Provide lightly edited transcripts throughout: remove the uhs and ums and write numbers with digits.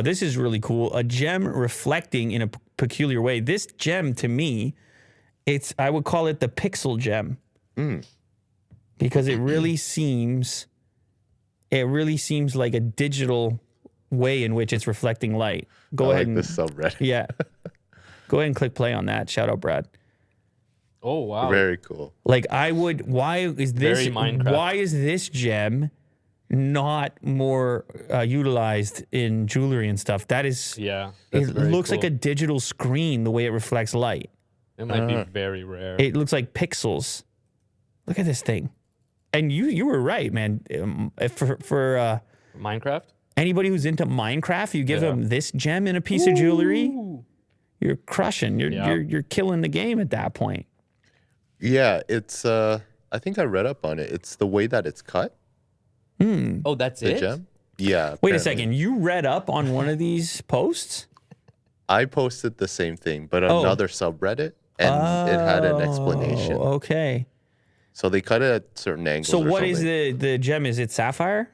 This is really cool. A gem reflecting in a peculiar way. This gem, to me, I would call it the pixel gem. Because it really seems like a digital way in which it's reflecting light. Go ahead and this subreddit. Yeah. Go ahead and click play on that. Shout out, Brad. Oh, wow. Very cool. Like why is this gem not more utilized in jewelry and stuff? That is, Yeah. it looks like a digital screen the way it reflects light. It might be very rare. It looks like pixels. Look at this thing. And you were right, man. For Minecraft? anybody who's into Minecraft, you give them this gem in a piece of jewelry, you're crushing. You're killing the game at that point. Yeah, it's I think I read up on it. It's the way that it's cut. Oh, that's The it? gem? Yeah. Wait a second. You read up on one of these posts? I posted the same thing, but another subreddit, and it had an explanation. Okay. So they cut it at certain angles. So what is the gem? Is it sapphire?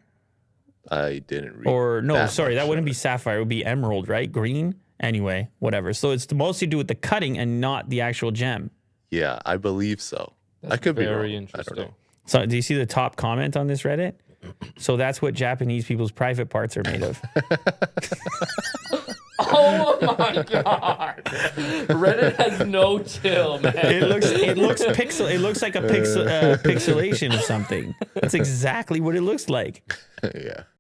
I didn't read. Or no, that sorry, much that wouldn't of be it. sapphire. It would be emerald, right? Green? Anyway, whatever. So it's mostly to do with the cutting and not the actual gem. Yeah, I believe so. That's I could be wrong. very I don't interesting. know. So do you see the top comment on this Reddit? So that's what Japanese people's private parts are made of. Oh my god! Reddit has no chill, man. It looks like a pixelation of something. That's exactly what it looks like. Yeah.